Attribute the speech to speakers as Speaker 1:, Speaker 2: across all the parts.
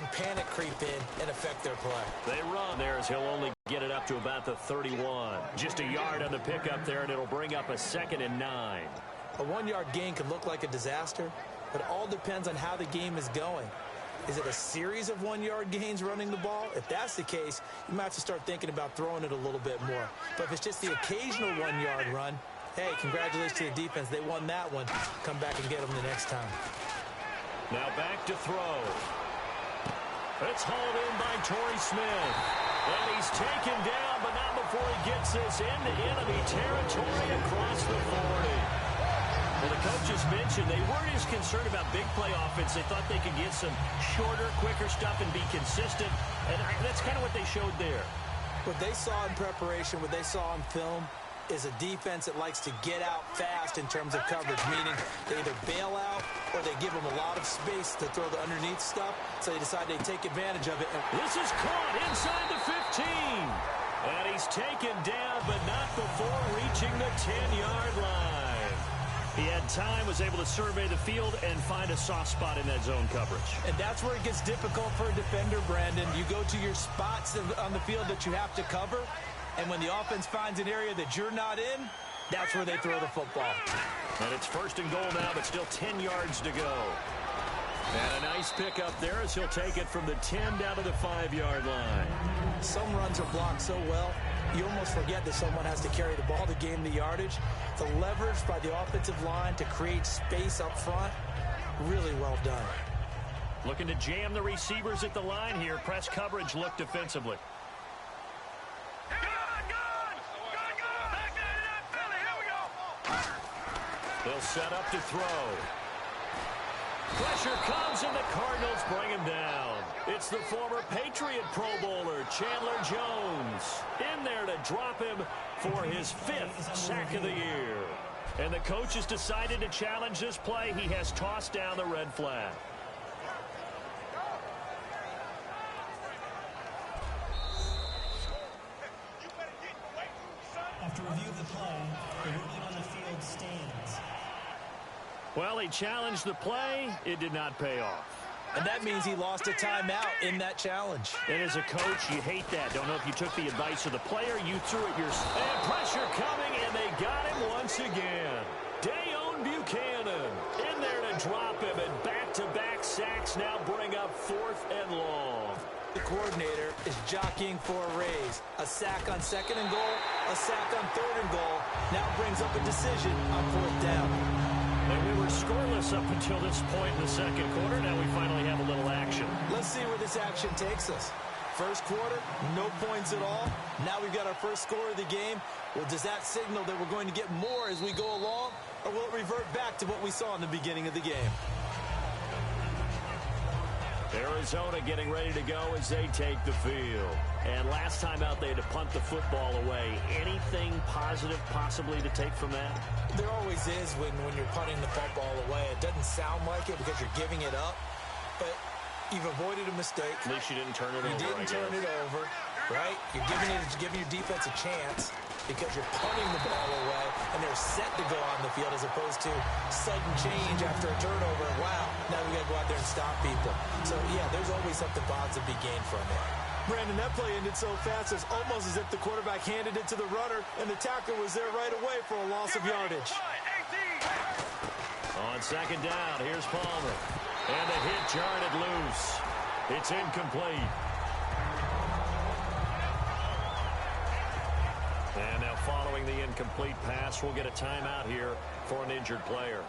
Speaker 1: panic creep in and affect their play.
Speaker 2: They run there as he'll only get it up to about the 31. Just a yard on the pickup there, and it'll bring up a 2nd and 9.
Speaker 1: A 1-yard gain could look like a disaster, but it all depends on how the game is going. Is it a series of 1-yard gains running the ball? If that's the case, you might have to start thinking about throwing it a little bit more. But if it's just the occasional 1-yard run, hey, congratulations to the defense. They won that one. Come back and get them the next time.
Speaker 2: Now back to throw. It's hauled in by Torrey Smith. And he's taken down, but not before he gets this into enemy territory across the 40. Well, the coaches mentioned they weren't as concerned about big play offense. They thought they could get some shorter, quicker stuff and be consistent. And that's kind of what they showed there.
Speaker 1: What they saw in preparation, what they saw on film, is a defense that likes to get out fast in terms of coverage, meaning they either bail out or they give them a lot of space to throw the underneath stuff, so they decide they take advantage of it.
Speaker 2: This is caught inside the 15. And he's taken down, but not before reaching the 10-yard line. He had time, was able to survey the field and find a soft spot in that zone coverage.
Speaker 1: And that's where it gets difficult for a defender, Brandon. You go to your spots on the field that you have to cover, and when the offense finds an area that you're not in, that's where they throw the football.
Speaker 2: And it's 1st and goal now, but still 10 yards to go. And a nice pickup there as he'll take it from the 10 down to the 5-yard line.
Speaker 1: Some runs are blocked so well, you almost forget that someone has to carry the ball to gain the yardage. The leverage by the offensive line to create space up front, really well done.
Speaker 2: Looking to jam the receivers at the line here. Press coverage look defensively. They'll set up to throw. Pressure comes, and the Cardinals bring him down. It's the former Patriot Pro Bowler, Chandler Jones, in there to drop him for his 5th sack of the year. And the coach has decided to challenge this play. He has tossed down the red flag.
Speaker 3: After review of the play, the ruling on the field stands.
Speaker 2: Well, he challenged the play. It did not pay off.
Speaker 1: And that means he lost a timeout in that challenge.
Speaker 2: And as a coach, you hate that. Don't know if you took the advice of the player. You threw it yourself. And pressure coming, and they got him once again. Dayon Buchanan in there to drop him. And back-to-back sacks now bring up 4th and long.
Speaker 1: The coordinator is jockeying for a raise. A sack on 2nd and goal, a sack on 3rd and goal. Now brings up a decision on 4th down.
Speaker 2: And we were scoreless up until this point in the 2nd quarter. Now we finally have a little action.
Speaker 1: Let's see where this action takes us. First quarter, no points at all. Now we've got our first score of the game. Well, does that signal that we're going to get more as we go along? Or will it revert back to what we saw in the beginning of the game?
Speaker 2: Arizona getting ready to go as they take the field. And last time out, they had to punt the football away. Anything positive possibly to take from that?
Speaker 1: There always is when you're punting the football away. It doesn't sound like it because you're giving it up, but you've avoided a mistake.
Speaker 2: At least you didn't turn it over.
Speaker 1: You didn't turn it over, right? You're giving your defense a chance because you're punting the ball away, and they're set to go on the field as opposed to sudden change after a turnover. Wow, now we got to go out there and stop people. So, yeah, there's always something positive to be gained from it. Brandon, that play ended so fast, it's almost as if the quarterback handed it to the runner, and the tackler was there right away for a loss of yardage.
Speaker 2: On 2nd down, here's Palmer. And the hit jarred it loose. It's incomplete. And now following the incomplete pass, we'll get a timeout here for an injured player.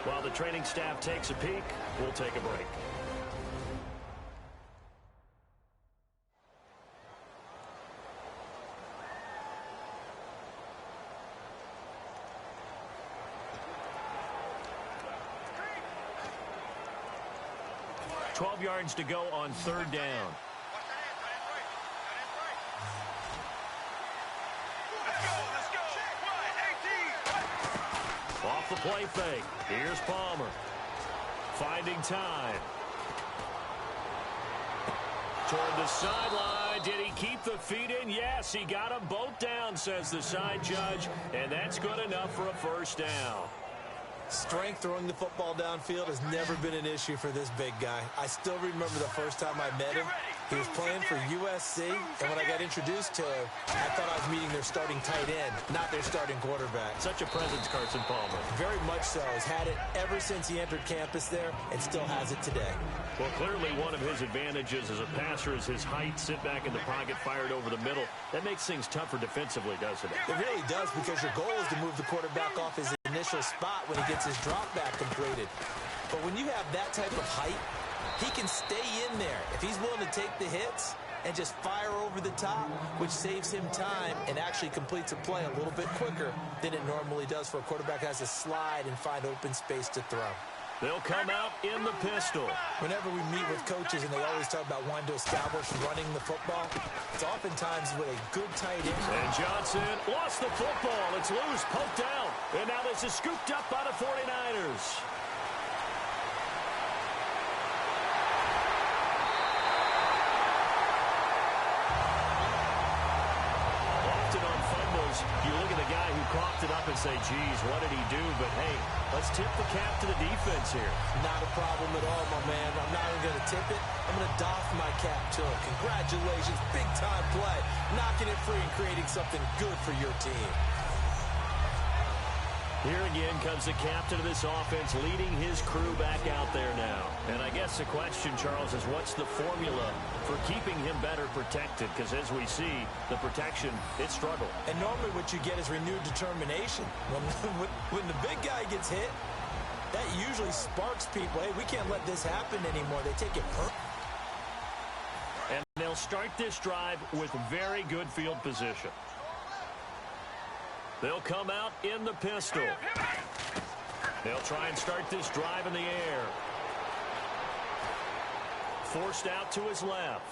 Speaker 2: While the training staff takes a peek, we'll take a break. $12 yards to go on 3rd down. Off the play fake. Here's Palmer. Finding time. Toward the sideline. Did he keep the feet in? Yes, he got them both down, says the side judge. And that's good enough for a 1st down.
Speaker 1: Strength throwing the football downfield has never been an issue for this big guy. I still remember the first time I met him. He was playing for USC, and when I got introduced to him, I thought I was meeting their starting tight end, not their starting quarterback.
Speaker 2: Such a presence, Carson Palmer.
Speaker 1: Very much so. He's had it ever since he entered campus there and still has it today.
Speaker 2: Well, clearly one of his advantages as a passer is his height. Sit back in the pocket, fired over the middle. That makes things tougher defensively, doesn't it?
Speaker 1: It really does, because your goal is to move the quarterback off his initial spot when he gets his drop back completed. But when you have that type of height, he can stay in there if he's willing to take the hits and just fire over the top, which saves him time and actually completes a play a little bit quicker than it normally does for a quarterback who has to slide and find open space to throw.
Speaker 2: They'll come out in the pistol.
Speaker 1: Whenever we meet with coaches and they always talk about wanting to establish running the football, it's oftentimes with a good tight end.
Speaker 2: And Johnson lost the football. It's loose, poked out. And now this is scooped up by the 49ers. You look at the guy who coughed it up and say, geez, what did he do? But, hey, let's tip the cap to the defense here.
Speaker 1: Not a problem at all, my man. I'm not even going to tip it. I'm going to doff my cap to him. Congratulations. Big-time play. Knocking it free and creating something good for your team.
Speaker 2: Here again comes the captain of this offense leading his crew back out there now. And I guess the question, Charles, is what's the formula for keeping him better protected? Because as we see, the protection, it struggled.
Speaker 1: And normally what you get is renewed determination. When the big guy gets hit, that usually sparks people. Hey, we can't let this happen anymore. They take it personally.
Speaker 2: And they'll start this drive with very good field position. They'll come out in the pistol. They'll try and start this drive in the air. Forced out to his left.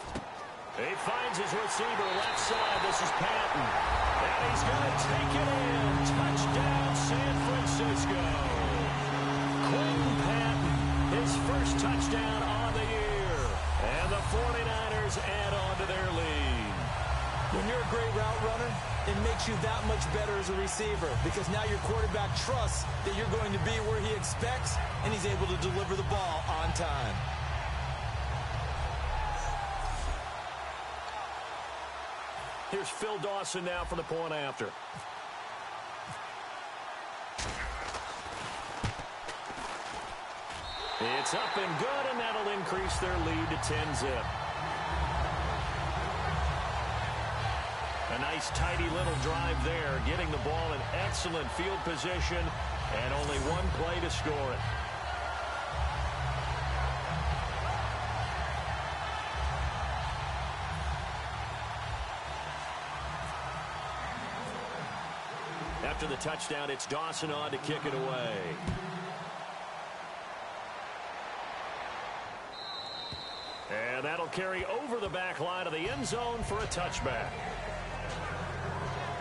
Speaker 2: He finds his receiver left side. This is Patton. And he's going to take it in. Touchdown, San Francisco. Quentin Patton, his first touchdown on the year. And the 49ers add on to their lead.
Speaker 1: When you're a great route runner, it makes you that much better as a receiver, because now your quarterback trusts that you're going to be where he expects, and he's able to deliver the ball on time.
Speaker 2: Here's Phil Dawson now for the point after. It's up and good, and that'll increase their lead to 10-zip. A nice, tidy little drive there, getting the ball in excellent field position, and only one play to score it. After the touchdown, it's Dawson on to kick it away. And that'll carry over the back line of the end zone for a touchback.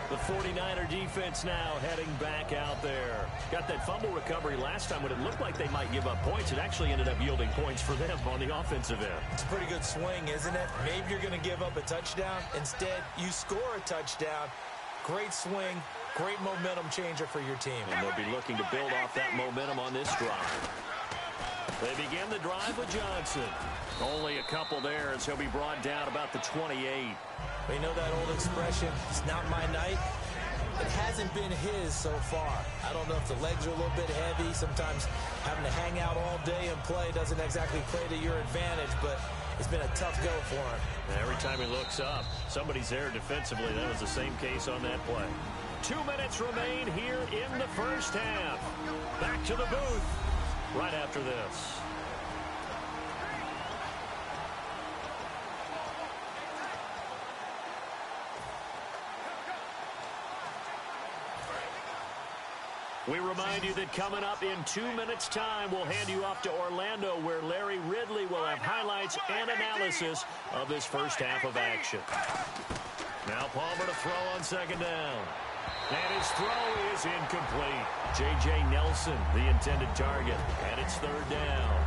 Speaker 2: The 49er defense now heading back out there. Got that fumble recovery last time when it looked like they might give up points. It actually ended up yielding points for them on the offensive end.
Speaker 1: It's a pretty good swing, isn't it? Maybe you're going to give up a touchdown. Instead, you score a touchdown. Great swing, great momentum changer for your team.
Speaker 2: And they'll be looking to build off that momentum on this drive. They begin the drive with Johnson. Only a couple there as he'll be brought down about the 28.
Speaker 1: You know that old expression, it's not my night? It hasn't been his so far. I don't know if the legs are a little bit heavy. Sometimes having to hang out all day and play doesn't exactly play to your advantage, but it's been a tough go for him.
Speaker 2: And every time he looks up, somebody's there defensively. That was the same case on that play. 2 minutes remain here in the first half. Back to the booth right after this. We remind you that coming up in 2 minutes' time, we'll hand you off to Orlando, where Larry Ridley will have highlights and analysis of this first half of action. Now Palmer to throw on second down. And his throw is incomplete. J.J. Nelson, the intended target, and it's third down.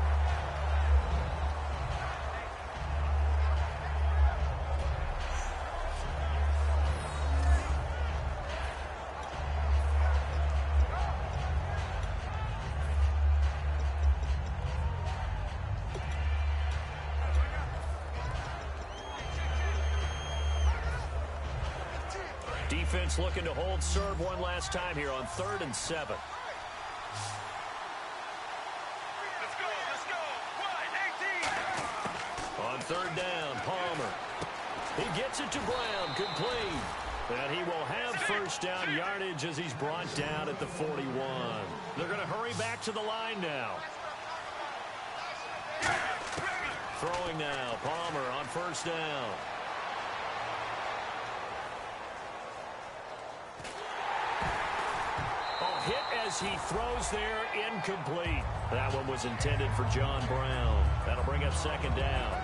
Speaker 2: Defense looking to hold serve one last time here on 3rd and 7.
Speaker 4: Let's go. 1-18.
Speaker 2: On 3rd down, Palmer. He gets it to Brown, complete. And he will have first down yardage as he's brought down at the 41. They're going to hurry back to the line now. Throwing now, Palmer on 1st down. Hit as he throws there, incomplete. That one was intended for John Brown. That'll bring up 2nd down.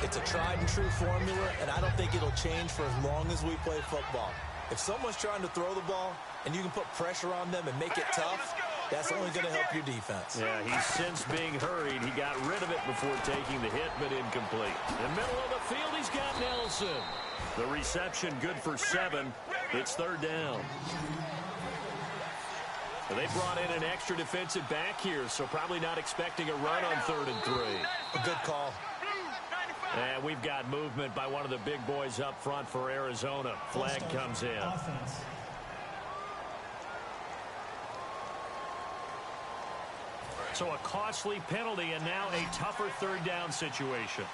Speaker 1: It's a tried and true formula, and I don't think it'll change for as long as we play football. If someone's trying to throw the ball and you can put pressure on them and make it tough, that's only going to help your defense.
Speaker 2: Yeah, he's since being hurried. He got rid of it before taking the hit, but incomplete. In the middle of the field, he's got Nelson. The reception good for 7. It's 3rd down. They brought in an extra defensive back here, so probably not expecting a run on 3rd and 3.
Speaker 1: A good call.
Speaker 2: And we've got movement by one of the big boys up front for Arizona. Flag comes in.
Speaker 3: Offense.
Speaker 2: So a costly penalty and now a tougher 3rd down situation.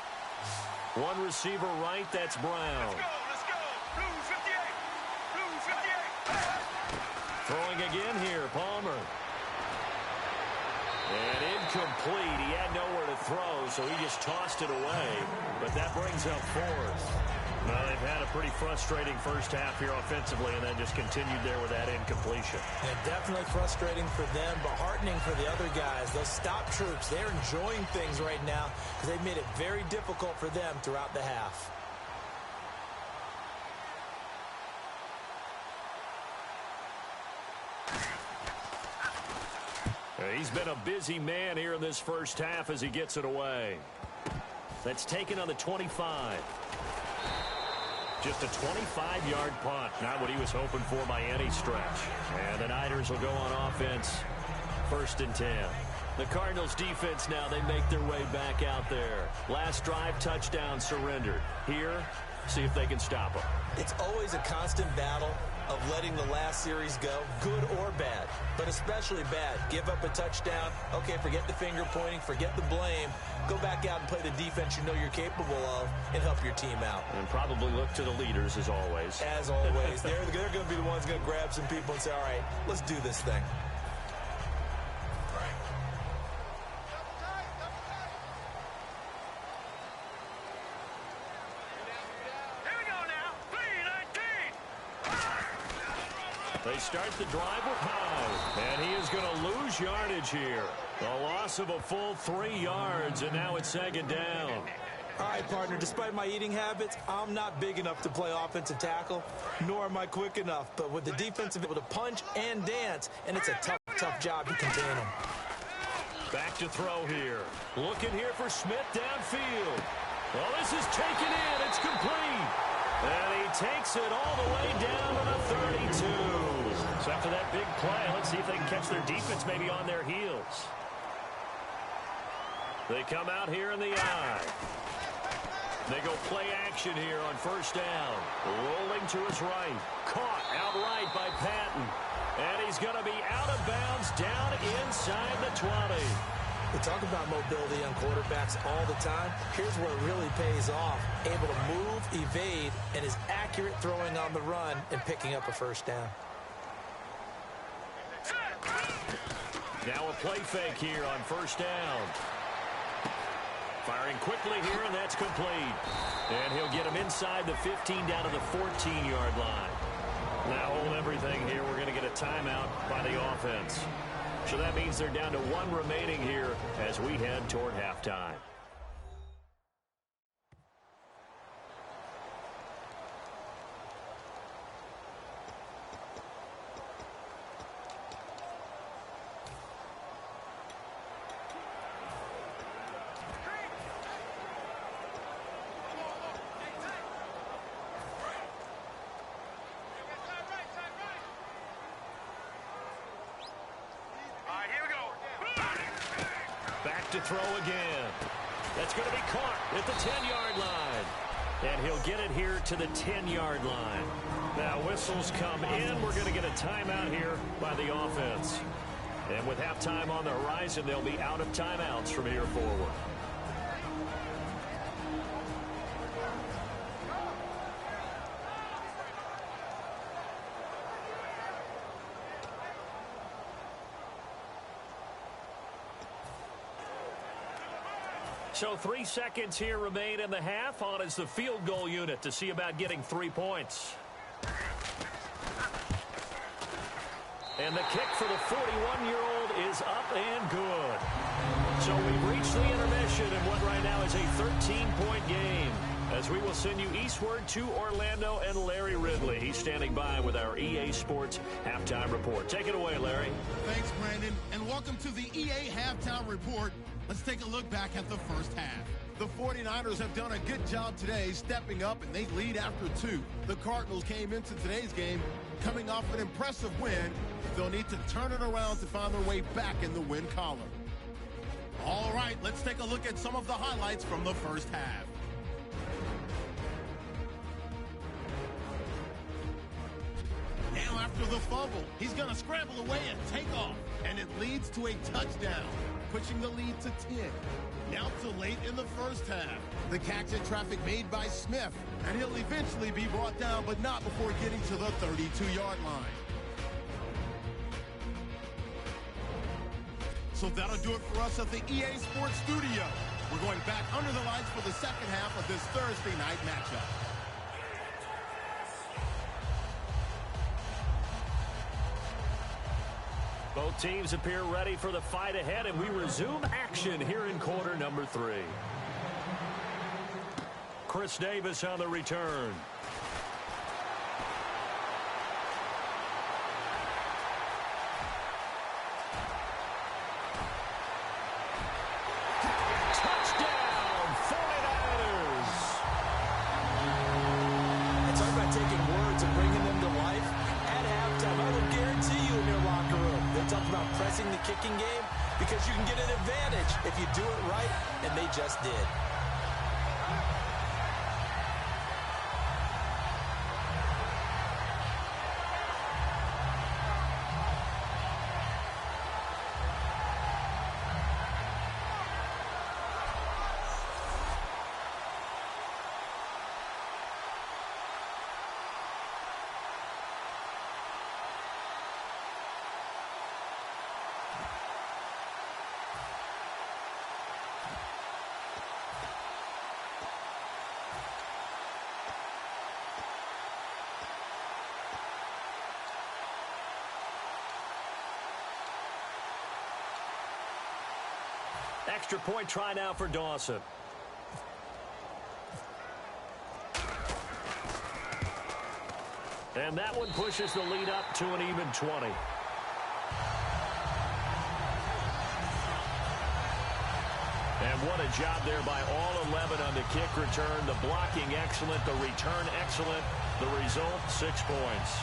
Speaker 2: One receiver right, that's Brown.
Speaker 4: Let's go. Blue 58.
Speaker 2: Throwing again here, Palmer. And incomplete. He had nowhere to throw, so he just tossed it away. But that brings up 4th. Well, they've had a pretty frustrating first half here offensively and then just continued there with that incompletion.
Speaker 1: And definitely frustrating for them, but heartening for the other guys. Those stop troops, they're enjoying things right now because they've made it very difficult for them throughout the half.
Speaker 2: He's been a busy man here in this first half as he gets it away. That's taken on the 25. Just a 25-yard punt. Not what he was hoping for by any stretch. And the Niners will go on offense. 1st and 10. The Cardinals defense now, they make their way back out there. Last drive, touchdown surrendered. Here, see if they can stop them.
Speaker 1: It's always a constant battle of letting the last series go, good or bad, but especially bad. Give up a touchdown. Okay, forget the finger pointing, forget the blame. Go back out and play the defense you know you're capable of and help your team out.
Speaker 2: And probably look to the leaders as always.
Speaker 1: As always. They're going to be the ones going to grab some people and say, all right, let's do this thing.
Speaker 2: They start the drive with Howe, and he is going to lose yardage here. A loss of a full 3 yards, and now it's 2nd down.
Speaker 1: All right, partner, despite my eating habits, I'm not big enough to play offensive tackle, nor am I quick enough. But with the defensive able to punch and dance, and it's a tough job to contain them.
Speaker 2: Back to throw here. Looking here for Smith downfield. Well, this is taken in. It's complete. And he takes it all the way down to the 32. So after that big play, let's see if they can catch their defense maybe on their heels. They come out here in the eye. They go play action here on 1st down. Rolling to his right. Caught outright by Patton. And he's going to be out of bounds down inside the 20.
Speaker 1: We talk about mobility on quarterbacks all the time. Here's where it really pays off. Able to move, evade, and is accurate throwing on the run and picking up a 1st down.
Speaker 2: Now a play fake here on 1st down. Firing quickly here, and that's complete. And he'll get him inside the 15 down to the 14-yard line. Now hold everything here. We're going to get a timeout by the offense. So that means they're down to 1 remaining here as we head toward halftime. To throw again. That's going to be caught at the 10-yard line. And he'll get it here to the 10-yard line. Now, whistles come in. We're going to get a timeout here by the offense. And with halftime on the horizon, they'll be out of timeouts from here forward. So 3 seconds here remain in the half. On is the field goal unit to see about getting 3 points. And the kick for the 41-year-old is up and good. So we've reached the intermission in what right now is a 13-point game, as we will send you eastward to Orlando and Larry Ridley. He's standing by with our EA Sports Halftime Report. Take it away, Larry.
Speaker 5: Thanks, Brandon, and welcome to the EA Halftime Report. Let's take a look back at the first half. The 49ers have done a good job today stepping up, and they lead after 2. The Cardinals came into today's game coming off an impressive win. They'll need to turn it around to find their way back in the win column. All right, let's take a look at some of the highlights from the first half. Now after the fumble, he's going to scramble away and take off, and it leads to a touchdown, pushing the lead to 10. Now to late in the first half. The catch in traffic made by Smith, and he'll eventually be brought down, but not before getting to the 32-yard line. So that'll do it for us at the EA Sports Studio. We're going back under the lights for the second half of this Thursday night matchup.
Speaker 2: Both teams appear ready for the fight ahead, and we resume action here in quarter number 3. Chris Davis on the return. Touchdown, 49ers!
Speaker 1: And talk about taking words and bringing them to life. At halftime, I would guarantee you in your locker room, they talk about pressing the kicking game because you can get an advantage if you do it right, and they just did.
Speaker 2: Extra point try now for Dawson. And that one pushes the lead up to an even 20. And what a job there by all 11 on the kick return. The blocking excellent, the return excellent. The result, 6 points.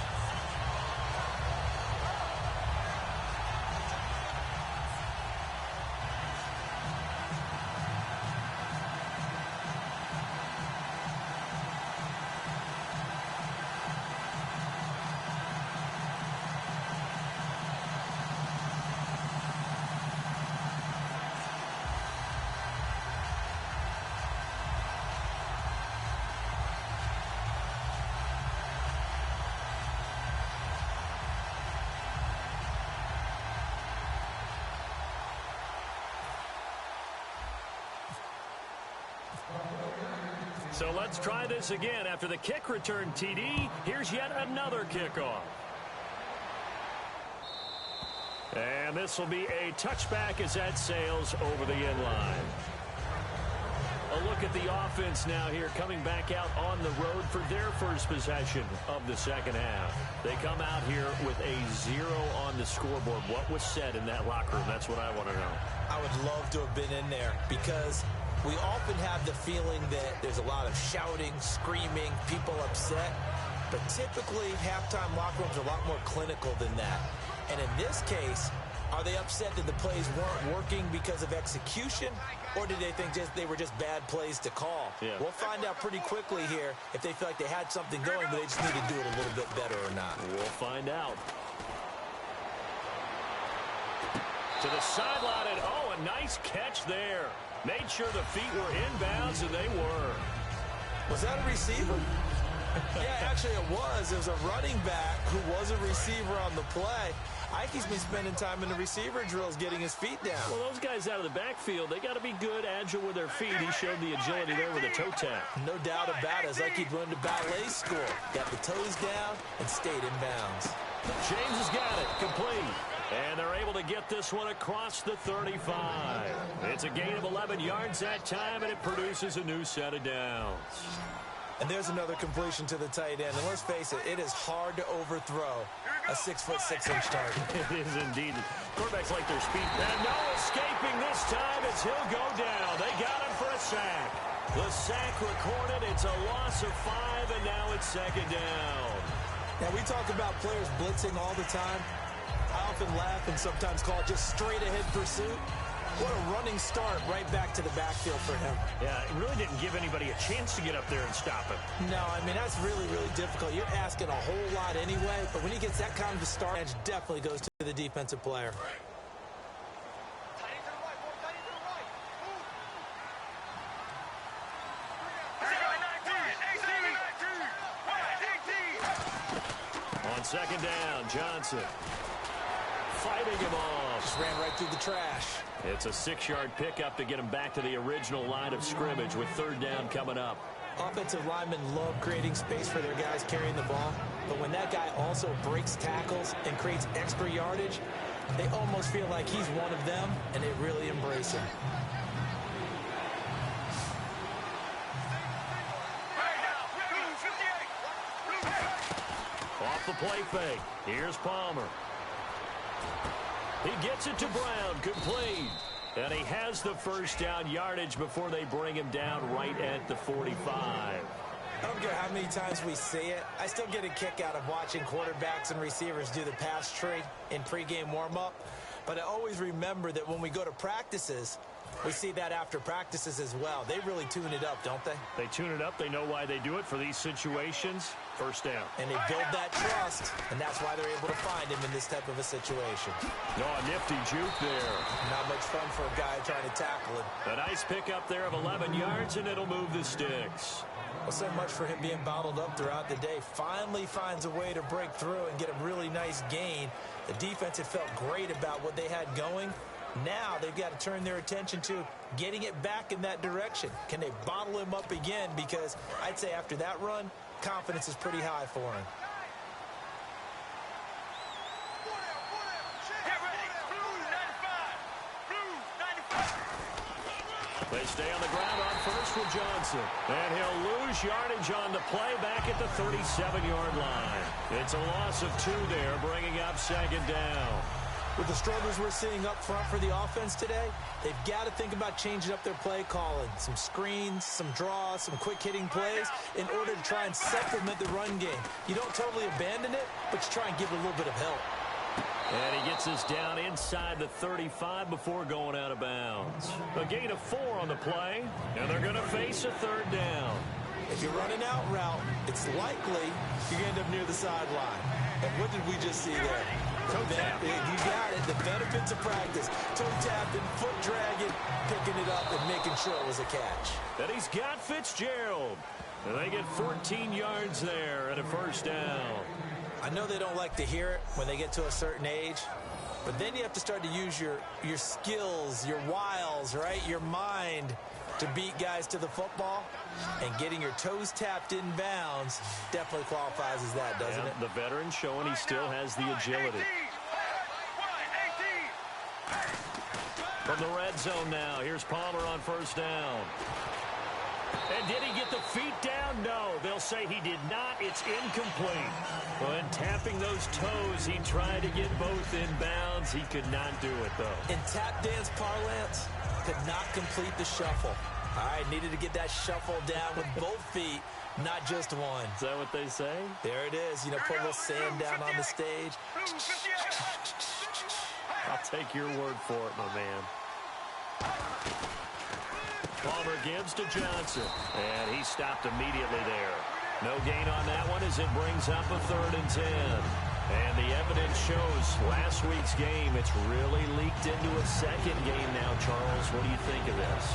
Speaker 2: So let's try this again. After the kick return TD, here's yet another kickoff. And this will be a touchback as that sails over the end line. A look at the offense now here, coming back out on the road for their first possession of the second half. They come out here with a 0 on the scoreboard. What was said in that locker room? That's what I want to know.
Speaker 1: I would love to have been in there because we often have the feeling that there's a lot of shouting, screaming, people upset. But typically, halftime locker rooms are a lot more clinical than that. And in this case, Are they upset that the plays weren't working because of execution, or did they think they were just bad plays to call?
Speaker 2: Yeah.
Speaker 1: We'll find out pretty quickly here if they feel like they had something going, but they just need to do it a little bit better or not.
Speaker 2: We'll find out. To the sideline, and oh, a nice catch there. Made sure the feet were inbounds, and they were.
Speaker 1: Was that a receiver? Yeah, actually it was. It was a running back who was a receiver on the play. Ike's been spending time in the receiver drills getting his feet down.
Speaker 2: Well, those guys out of the backfield, they got to be good, agile with their feet. He showed the agility there with a toe tap.
Speaker 1: No doubt about it. It's like he'd run to ballet school. Got the toes down and stayed in bounds.
Speaker 2: James has got it. Complete. And they're able to get this one across the 35. It's a gain of 11 yards that time, and it produces a new set of downs.
Speaker 1: And there's another completion to the tight end. And let's face it, it is hard to overthrow a 6'6" target.
Speaker 2: It is indeed. Quarterbacks like their speed. And no escaping this time as he'll go down. They got him for a sack. The sack recorded. It's a loss of 5, and now it's second down.
Speaker 1: Now, we talk about players blitzing all the time. I often laugh and sometimes call it just straight-ahead pursuit. What a running start right back to the backfield for him.
Speaker 2: Yeah, it really didn't give anybody a chance to get up there and stop him.
Speaker 1: No, I mean, that's really, really difficult. You're asking a whole lot anyway, but when he gets that kind of a start, it definitely goes to the defensive player.
Speaker 2: On second down, Johnson fighting him off.
Speaker 1: Just ran right through the trash.
Speaker 2: It's a 6-yard pickup to get him back to the original line of scrimmage with third down coming up.
Speaker 1: Offensive linemen love creating space for their guys carrying the ball, but when that guy also breaks tackles and creates extra yardage, they almost feel like he's one of them, and they really embrace him.
Speaker 2: Off the play fake. Here's Palmer. He gets it to Brown, complete. And he has the first down yardage before they bring him down right at the 45.
Speaker 1: I don't care how many times we see it. I still get a kick out of watching quarterbacks and receivers do the pass tree in pregame warm-up. But I always remember that when we go to practices, we see that after practices as well. They really tune it up, don't they?
Speaker 2: They tune it up. They know why they do it for these situations. First down.
Speaker 1: And they build that trust, and that's why they're able to find him in this type of a situation.
Speaker 2: No, a nifty juke there.
Speaker 1: Not much fun for a guy trying to tackle him.
Speaker 2: A nice pickup there of 11 yards, and it'll move the sticks.
Speaker 1: Well, so much for him being bottled up throughout the day. Finally finds a way to break through and get a really nice gain. The defense had felt great about what they had going. Now they've got to turn their attention to getting it back in that direction. Can they bottle him up again? Because I'd say after that run, confidence is pretty high for him.
Speaker 2: They stay on the ground on first with Johnson. And he'll lose yardage on the play back at the 37-yard line. It's a loss of 2 there, bringing up second down.
Speaker 1: With the struggles we're seeing up front for the offense today, they've got to think about changing up their play calling. Some screens, some draws, some quick-hitting plays in order to try and supplement the run game. You don't totally abandon it, but you try and give it a little bit of help.
Speaker 2: And he gets us down inside the 35 before going out of bounds. A gain of 4 on the play, and they're going to face a third down.
Speaker 1: If you're running out route, it's likely you're going to end up near the sideline. And what did we just see there?
Speaker 2: Toe tap.
Speaker 1: You got it. The benefits of practice. Toe tapping, foot dragging, picking it up, and making sure it was a catch.
Speaker 2: And he's got Fitzgerald. And they get 14 yards there and a first down.
Speaker 1: I know they don't like to hear it when they get to a certain age, but then you have to start to use your skills, your wiles, right? Your mind to beat guys to the football. And getting your toes tapped in bounds definitely qualifies as that, doesn't it?
Speaker 2: The veteran showing he still has the agility. From the red zone now, here's Palmer on first down. And did he get the feet down? No, they'll say he did not. It's incomplete. When tapping those toes, he tried to get both in bounds. He could not do it, though.
Speaker 1: In tap dance parlance, could not complete the shuffle. All right, needed to get that shuffle down with both feet. Not just one.
Speaker 2: Is that what they say?
Speaker 1: There it is. You know, put a little sand down on the stage.
Speaker 2: I'll take your word for it, my man. Palmer gives to Johnson, and he stopped immediately there. No gain on that one as it brings up a 3rd and 10. And the evidence shows last week's game, it's really leaked into a second game now, Charles. What do you think of this?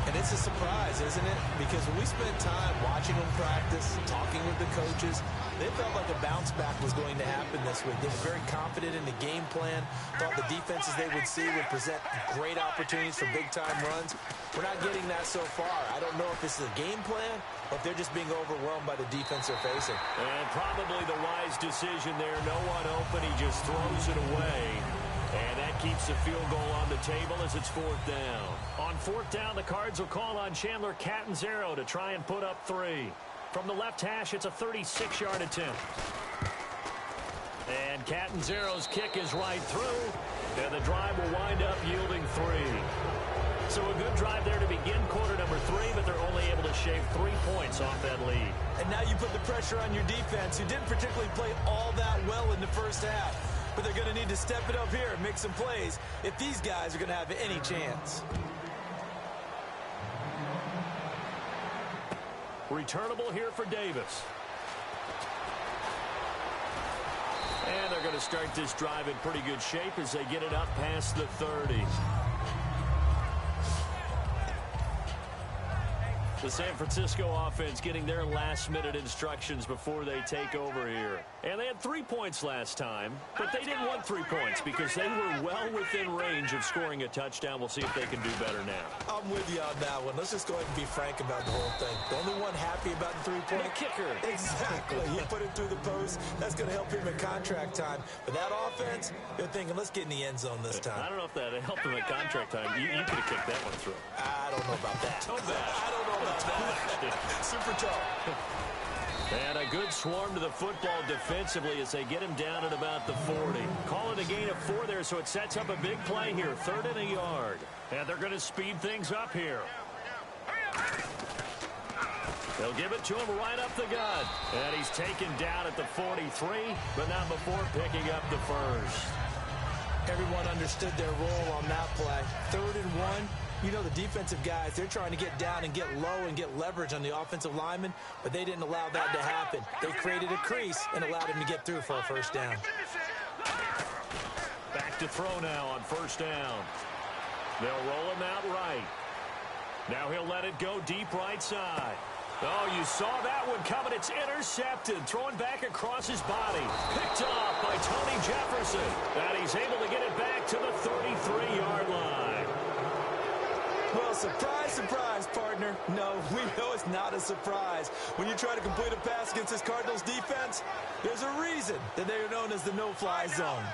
Speaker 1: And it's a surprise, isn't it? Because when we spent time watching them practice, talking with the coaches, they felt like a bounce back was going to happen this week. They were very confident in the game plan, thought the defenses they would see would present great opportunities for big-time runs. We're not getting that so far. I don't know if this is a game plan or if they're just being overwhelmed by the defense they're facing.
Speaker 2: And probably the wise decision there. No one open. He just throws it away. And that keeps the field goal on the table as it's 4th down. On 4th down, the Cards will call on Chandler Catanzaro to try and put up 3. From the left hash, it's a 36-yard attempt. And Catanzaro's kick is right through. And the drive will wind up yielding 3. So a good drive there to begin quarter number 3, but they're only able to shave 3 points off that lead.
Speaker 1: And now you put the pressure on your defense, who didn't particularly play all that well in the first half. But they're going to need to step it up here and make some plays if these guys are going to have any chance.
Speaker 2: Returnable here for Davis. And they're going to start this drive in pretty good shape as they get it up past the 30. The San Francisco offense getting their last-minute instructions before they take over here. And they had 3 points last time, but they didn't want 3 points because they were well within range of scoring a touchdown. We'll see if they can do better now.
Speaker 1: I'm with you on that one. Let's just go ahead and be frank about the whole thing. The only one happy about the 3-point
Speaker 2: The kicker.
Speaker 1: Exactly. He put it through the post. That's going to help him in contract time. But that offense, they're thinking, let's get in the end zone this time.
Speaker 2: I don't know if that helped him at contract time. You could have kicked that one through.
Speaker 1: I don't know about that.
Speaker 2: So bad.
Speaker 1: I don't know about that. Super tough.
Speaker 2: And a good swarm to the football defensively as they get him down at about the 40. Call it a gain of 4 there, so it sets up a big play here. 3rd and a yard. And they're going to speed things up here. They'll give it to him right up the gut. And he's taken down at the 43, but not before picking up the first.
Speaker 1: Everyone understood their role on that play. 3rd and 1. You know, the defensive guys, they're trying to get down and get low and get leverage on the offensive lineman, but they didn't allow that to happen. They created a crease and allowed him to get through for a first down.
Speaker 2: Back to throw now on 1st down. They'll roll him out right. Now he'll let it go deep right side. Oh, you saw that one coming. It's intercepted. Throwing back across his body. Picked off by Tony Jefferson. And he's able to get it back to the 33-yard line.
Speaker 1: Well, surprise, surprise, partner. No, we know it's not a surprise. When you try to complete a pass against this Cardinals defense, there's a reason that they are known as the no-fly zone.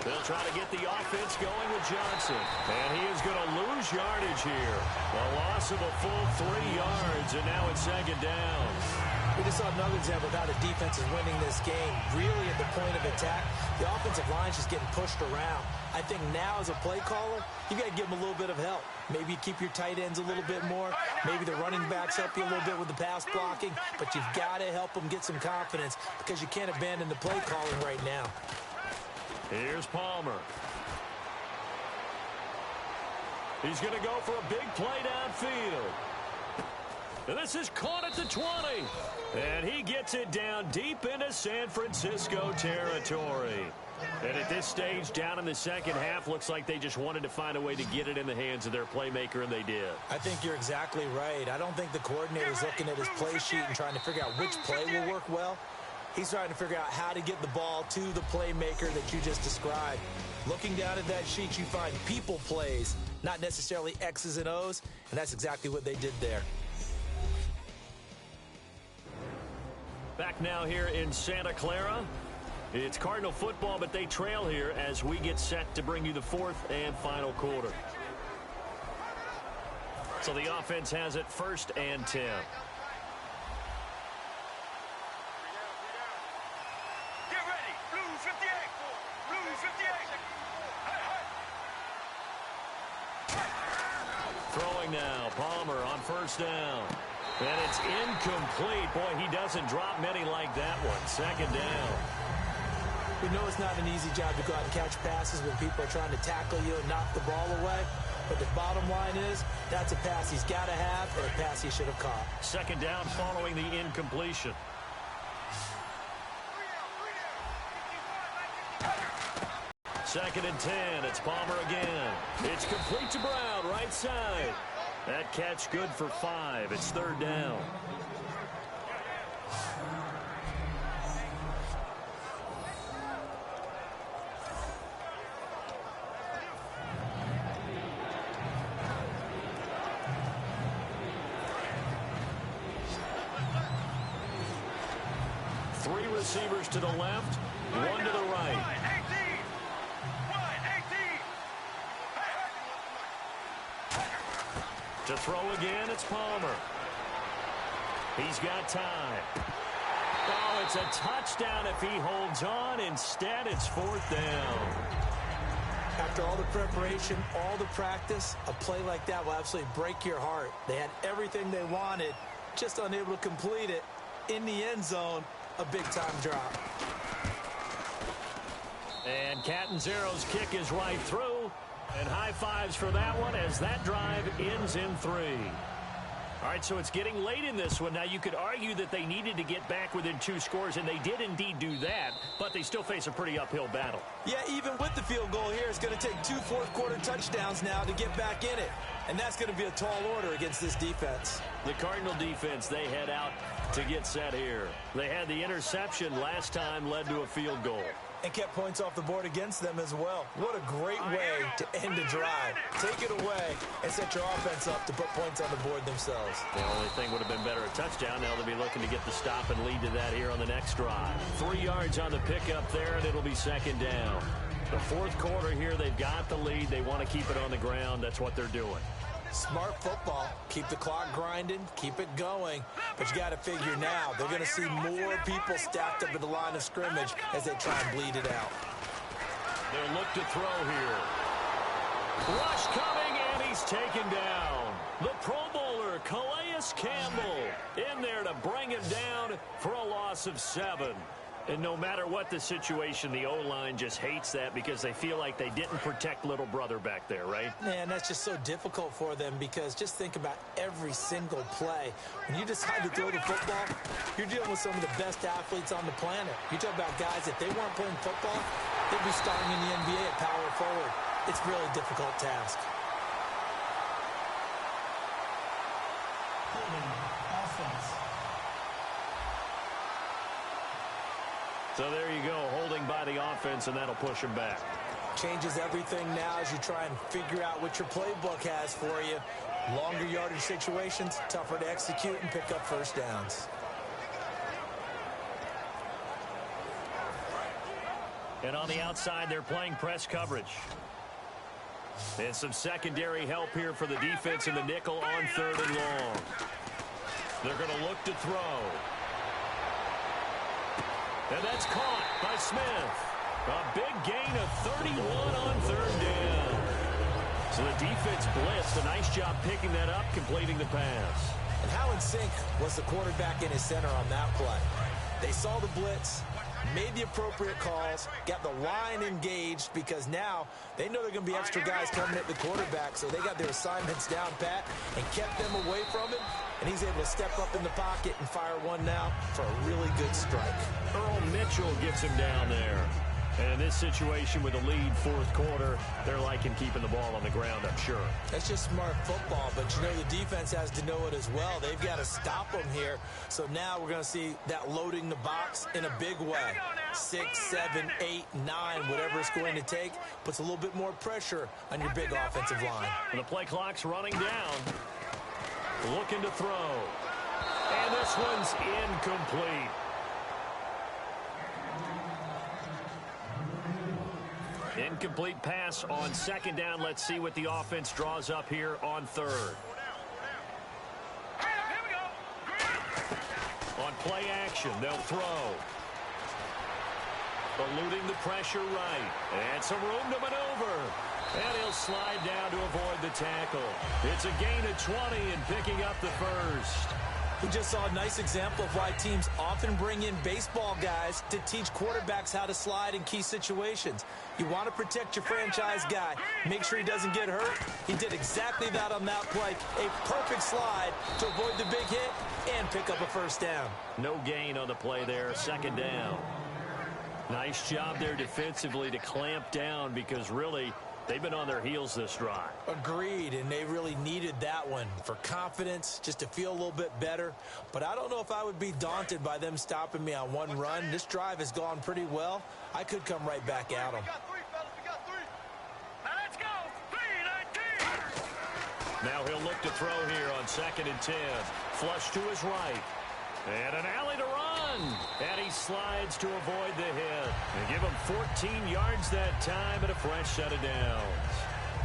Speaker 2: They'll try to get the offense going with Johnson. And he is going to lose yardage here. A loss of a full 3 yards, and now it's 2nd down.
Speaker 1: We just saw another example of how the defense is winning this game. Really at the point of attack, the offensive line's just getting pushed around. I think now as a play caller, you got to give them a little bit of help. Maybe keep your tight ends a little bit more. Maybe the running backs help you a little bit with the pass blocking. But you've got to help them get some confidence because you can't abandon the play calling right now.
Speaker 2: Here's Palmer. He's going to go for a big play downfield. And this is caught at the 20. And he gets it down deep into San Francisco territory. And at this stage, down in the second half, looks like they just wanted to find a way to get it in the hands of their playmaker, and they did.
Speaker 1: I think you're exactly right. I don't think the coordinator's looking at his play sheet and trying to figure out which play will work well. He's trying to figure out how to get the ball to the playmaker that you just described. Looking down at that sheet, you find people plays, not necessarily X's and O's, and that's exactly what they did there.
Speaker 2: Back now here in Santa Clara. It's Cardinal football, but they trail here as we get set to bring you the 4th and final quarter. So the offense has it 1st and 10.
Speaker 4: Get ready. Blue 58. Blue 58.
Speaker 2: Throwing now, Palmer on first down. And it's incomplete. Boy, he doesn't drop many like that one. Second down.
Speaker 1: We know it's not an easy job to go out and catch passes when people are trying to tackle you and knock the ball away. But the bottom line is, that's a pass he's got to have and a pass he should have caught.
Speaker 2: Second down following the incompletion. Second and 10. It's Palmer again. It's complete to Brown, right side. That catch good for 5. It's third down. Three receivers to the left, one to the right. To throw again, it's Palmer. He's got time. Oh, it's a touchdown if he holds on. Instead, it's fourth down.
Speaker 1: After all the preparation, all the practice, a play like that will absolutely break your heart. They had everything they wanted, just unable to complete it. In the end zone, a big-time drop.
Speaker 2: And Catanzaro's kick is right through. And high fives for that one as that drive ends in 3. All right, so it's getting late in this one. Now, you could argue that they needed to get back within 2 scores, and they did indeed do that, but they still face a pretty uphill battle.
Speaker 1: Yeah, even with the field goal here, it's going to take 2 fourth-quarter touchdowns now to get back in it. And that's going to be a tall order against this defense.
Speaker 2: The Cardinal defense, they head out to get set here. They had the interception last time, led to a field goal.
Speaker 1: And kept points off the board against them as well. What a great way to end a drive. Take it away and set your offense up to put points on the board themselves.
Speaker 2: The only thing would have been better a touchdown. Now they'll be looking to get the stop and lead to that here on the next drive. 3 yards on the pickup there, and it'll be second down. The fourth quarter here, they've got the lead. They want to keep it on the ground. That's what they're doing.
Speaker 1: Smart football. Keep the clock grinding. Keep it going. But you got to figure now, they're going to see more people stacked up at the line of scrimmage as they try and bleed it out.
Speaker 2: They'll look to throw here. Rush coming, and he's taken down. The Pro Bowler, Calais Campbell, in there to bring him down for a loss of 7. And no matter what the situation, the O-line just hates that because they feel like they didn't protect little brother back there, right?
Speaker 1: Man, that's just so difficult for them because just think about every single play. When you decide to throw the football, you're dealing with some of the best athletes on the planet. You talk about guys, if they weren't playing football, they'd be starting in the NBA at power forward. It's a really difficult task.
Speaker 3: Offense.
Speaker 2: So there you go, holding by the offense, and that'll push him back.
Speaker 1: Changes everything now as you try and figure out what your playbook has for you. Longer yardage situations, tougher to execute and pick up first downs.
Speaker 2: And on the outside, they're playing press coverage. And some secondary help here for the defense in the nickel on third and long. They're going to look to throw. And that's caught by Smith. A big gain of 31 on third down. So the defense blitzed. A nice job picking that up, completing the pass.
Speaker 1: And how in sync was the quarterback in his center on that play? They saw the blitz, made the appropriate calls, got the line engaged because now they know they're going to be extra guys coming at the quarterback, so they got their assignments down pat and kept them away from him, and he's able to step up in the pocket and fire one now for a really good strike.
Speaker 2: Earl Mitchell gets him down there. And in this situation with the lead fourth quarter, they're liking keeping the ball on the ground, I'm sure.
Speaker 1: That's just smart football, but you know the defense has to know it as well. They've got to stop them here. So now we're going to see that loading the box in a big way. 6, 7, 8, 9, whatever it's going to take, puts a little bit more pressure on your big offensive line.
Speaker 2: And the play clock's running down. Looking to throw. And this one's incomplete. Incomplete pass on second down. Let's see what the offense draws up here on third. On play action, they'll throw. Eluding the pressure right. And some room to maneuver. And he'll slide down to avoid the tackle. It's a gain of 20 and picking up the first.
Speaker 1: We just saw a nice example of why teams often bring in baseball guys to teach quarterbacks how to slide in key situations. You want to protect your franchise guy. Make sure he doesn't get hurt. He did exactly that on that play. A perfect slide to avoid the big hit and pick up a first down.
Speaker 2: No gain on the play there. Second down. Nice job there defensively to clamp down because really they've been on their heels this drive.
Speaker 1: Agreed, and they really needed that one for confidence, just to feel a little bit better. But I don't know if I would be daunted by them stopping me on one run. This drive has gone pretty well. I could come right back at them.
Speaker 4: We got three, fellas. We got three. Now let's go. 3-19.
Speaker 2: Now he'll look to throw here on 2nd and 10. Flush to his right. And an alley to run. And he slides to avoid the hit. They give him 14 yards that time and a fresh set of downs.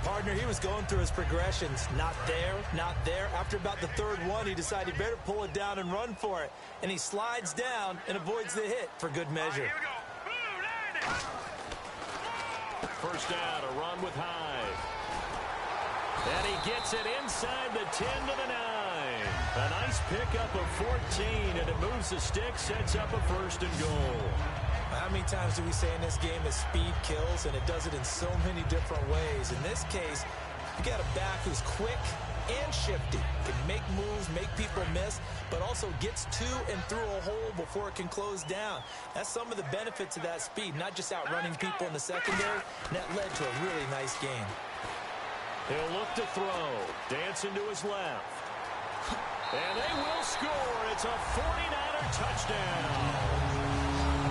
Speaker 1: Partner, he was going through his progressions. Not there, not there. After about the third one, he decided he better pull it down and run for it. And he slides down and avoids the hit for good measure.
Speaker 4: Here we go. Blue, landing.
Speaker 2: First down, a run with Hyde. And he gets it inside the 10 to the 9. A nice pickup of 14, and it moves the stick, sets up a 1st and goal.
Speaker 1: How many times do we say in this game that speed kills, and it does it in so many different ways? In this case, you got a back who's quick and shifty, can make moves, make people miss, but also gets to and through a hole before it can close down. That's some of the benefits of that speed, not just outrunning people in the secondary, and that led to a really nice game.
Speaker 2: He'll look to throw. Dancing to his left. And they will score. It's a 49er touchdown.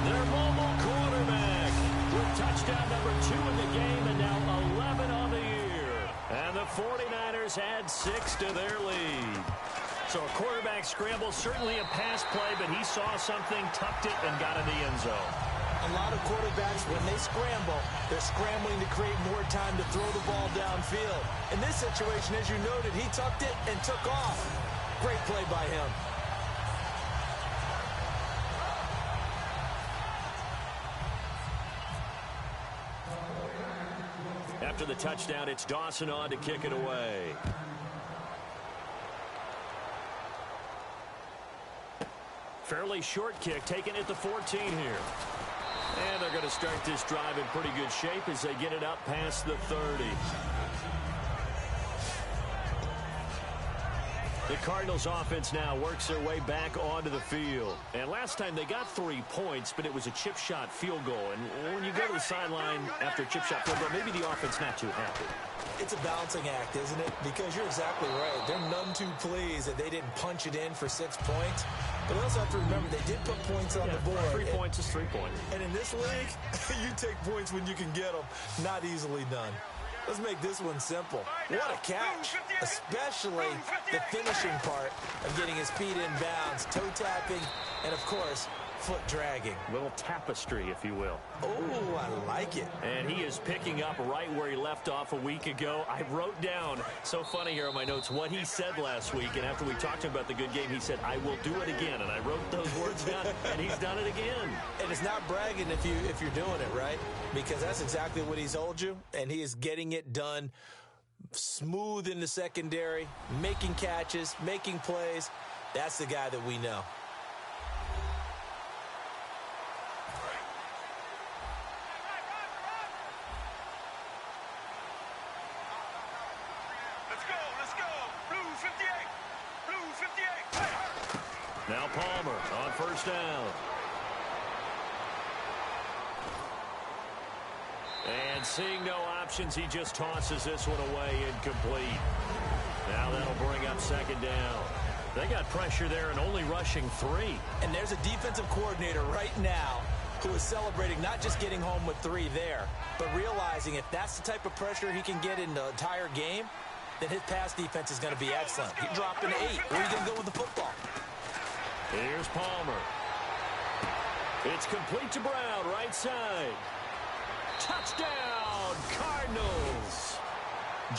Speaker 2: Their mobile quarterback with touchdown number 2 in the game and now 11 on the year. And the 49ers add 6 to their lead. So a quarterback scramble, certainly a pass play, but he saw something, tucked it, and got in the end zone.
Speaker 1: A lot of quarterbacks, when they scramble, they're scrambling to create more time to throw the ball downfield. In this situation, as you noted, he tucked it and took off. Great play by him.
Speaker 2: After the touchdown, it's Dawson on to kick it away. Fairly short kick, taken at the 14 here. And they're going to start this drive in pretty good shape as they get it up past the 30. The Cardinals offense now works their way back onto the field. And last time they got 3 points, but it was a chip shot field goal. And when you go to the sideline after a chip shot field goal, maybe the offense not too happy.
Speaker 1: It's a balancing act, isn't it? Because you're exactly right. They're none too pleased that they didn't punch it in for 6 points. But they also have to remember they did put points on the board.
Speaker 2: 3 points is 3 points.
Speaker 1: And in this league, you take points when you can get them. Not easily done. Let's make this one simple. What a catch, especially the finishing part of getting his feet in bounds, toe tapping, and, of course, foot dragging.
Speaker 2: Little tapestry, if you will.
Speaker 1: Oh, I like it.
Speaker 2: And he is picking up right where he left off a week ago. I wrote down, so funny here on my notes, what he said last week. And after we talked to him about the good game, he said, I will do it again. And I wrote those words down, and he's done it again.
Speaker 1: And it's not bragging if you're doing it, right? Because that's exactly what he's told you, and he is getting it done smooth in the secondary, making catches, making plays. That's the guy that we know.
Speaker 4: Let's go. Blue 58. Blue 58. Hey.
Speaker 2: Now Palmer on first down. And seeing no options, he just tosses this one away incomplete. Now that'll bring up second down. They got pressure there and only rushing 3.
Speaker 1: And there's a defensive coordinator right now who is celebrating not just getting home with 3 there, but realizing if that's the type of pressure he can get in the entire game, then his pass defense is going to be excellent. He's dropping 8. Where are you going to go with the football?
Speaker 2: Here's Palmer. It's complete to Brown, right side. Touchdown, Cardinals.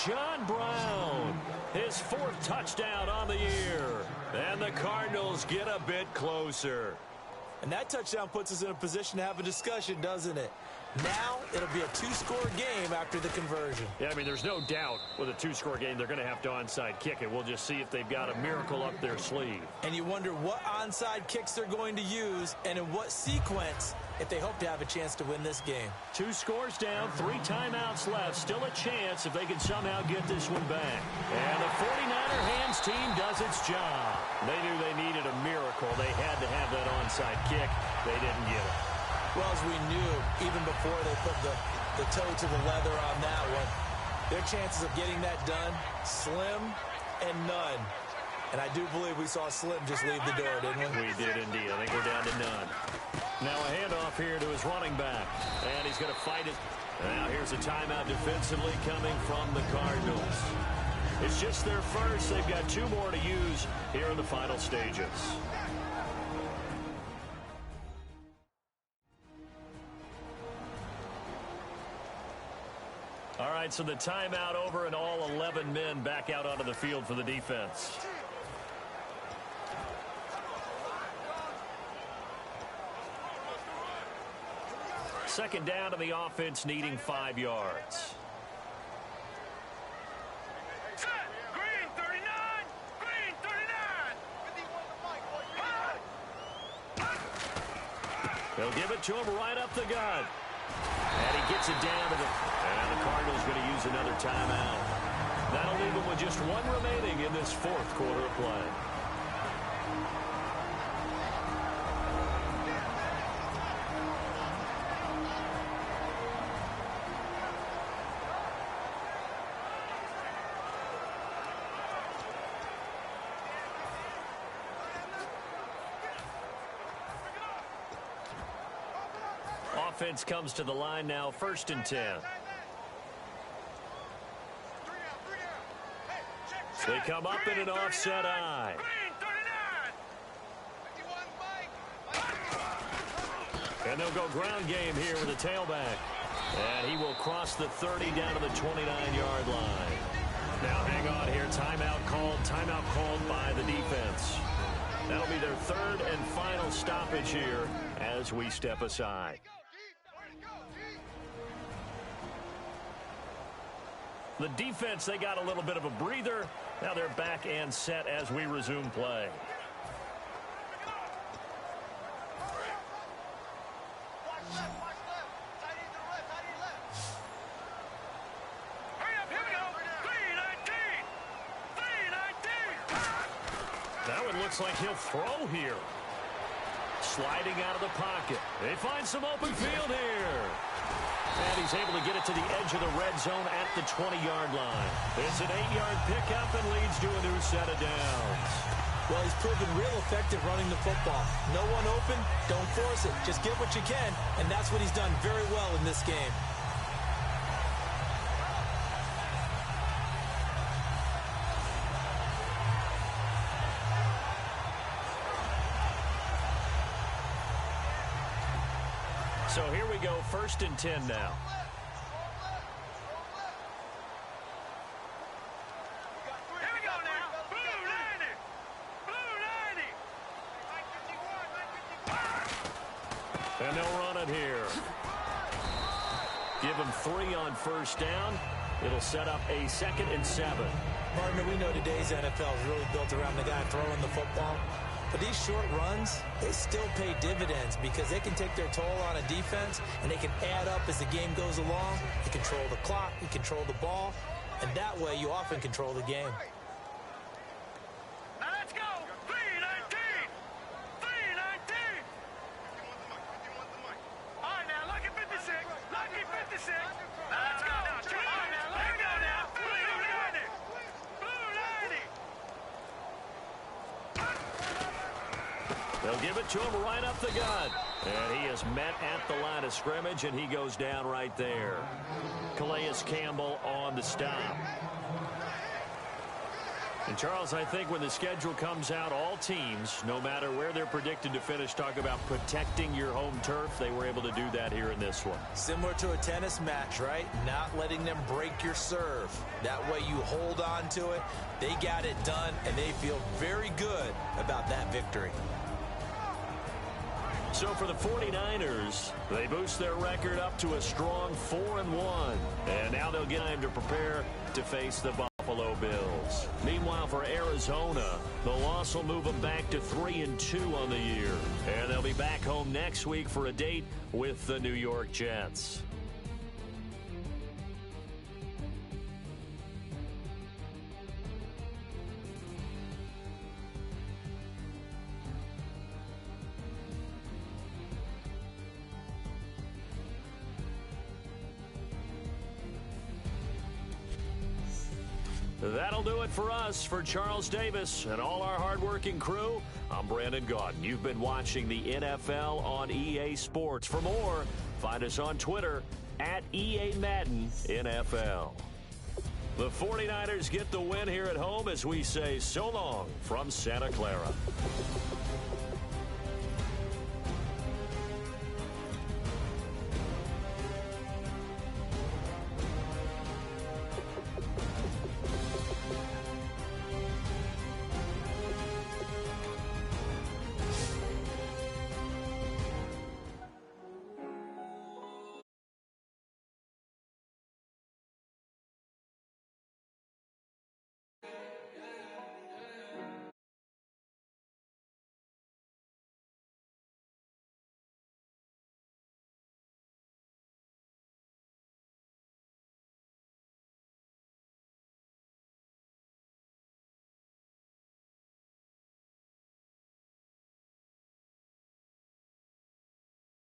Speaker 2: John Brown, his 4th touchdown on the year. And the Cardinals get a bit closer.
Speaker 1: And that touchdown puts us in a position to have a discussion, doesn't it? Now it'll be a two-score game after the conversion.
Speaker 2: Yeah, I mean, there's no doubt with a two-score game they're going to have to onside kick it. We'll just see if they've got a miracle up their sleeve.
Speaker 1: And you wonder what onside kicks they're going to use and in what sequence if they hope to have a chance to win this game.
Speaker 2: 2 scores down, 3 timeouts left. Still a chance if they can somehow get this one back. And the 49er hands team does its job. They knew they needed a miracle. They had to have that onside kick. They didn't get it.
Speaker 1: Well, as we knew, even before they put the toe to the leather on that one, their chances of getting that done, slim and none. And I do believe we saw Slim just leave the door, didn't we?
Speaker 2: We did indeed. I think we're down to none. Now a handoff here to his running back. And he's going to fight it. Now here's a timeout defensively coming from the Cardinals. It's just their first. They've got 2 more to use here in the final stages. All right, so the timeout over and all 11 men back out onto the field for the defense. Second down to the offense, needing 5 yards.
Speaker 4: Green 39! Green 39!
Speaker 2: They'll give it to him right up the gut. And he gets it down to and the Cardinals going to use another timeout. That'll leave them with just 1 remaining in this 4th quarter of play. Offense comes to the line now, 1st and 10. They come up in an offset eye. And they'll go ground game here with a tailback. And he will cross the 30 down to the 29-yard line. Now hang on here. Timeout called by the defense. That'll be their 3rd and final stoppage here as we step aside. The defense, they got a little bit of a breather. Now they're back and set as we resume play. That one looks like he'll throw here. Sliding out of the pocket. They find some open field here. And he's able to get it to the edge of the red zone at the 20-yard line. It's an 8-yard pickup and leads to a new set of downs.
Speaker 1: Well, he's proven real effective running the football. No one open, don't force it. Just get what you can, and that's what he's done very well in this game.
Speaker 2: So here we go, 1st and 10 now.
Speaker 4: Here we go now. Blue 90. Blue 90.
Speaker 2: And they'll run it here. Give him 3 on 1st down. It'll set up a 2nd and 7.
Speaker 1: Partner, we know today's NFL is really built around the guy throwing the football. But these short runs, they still pay dividends because they can take their toll on a defense and they can add up as the game goes along. You control the clock, you control the ball, and that way you often control the game.
Speaker 4: Now let's go. 319. 319. All right, now look at 56. Look at 56. Now let's go. All right, now let go now. Blue 90. Blue 90.
Speaker 2: They'll give it to him right up the gut. And he is met at the line of scrimmage, and he goes down right there. Calais Campbell on the stop. And, Charles, I think when the schedule comes out, all teams, no matter where they're predicted to finish, talk about protecting your home turf. They were able to do that here in this one.
Speaker 1: Similar to a tennis match, right? Not letting them break your serve. That way you hold on to it. They got it done, and they feel very good about that victory.
Speaker 2: So for the 49ers, they boost their record up to a strong 4-1. And now they'll get time to prepare to face the Buffalo Bills. Meanwhile, for Arizona, the loss will move them back to 3-2 on the year. And they'll be back home next week for a date with the New York Jets. That'll do it for us. For Charles Davis and all our hardworking crew, I'm Brandon Gaudin. You've been watching the NFL on EA Sports. For more, find us on Twitter at EA Madden NFL. The 49ers get the win here at home as we say so long from Santa Clara.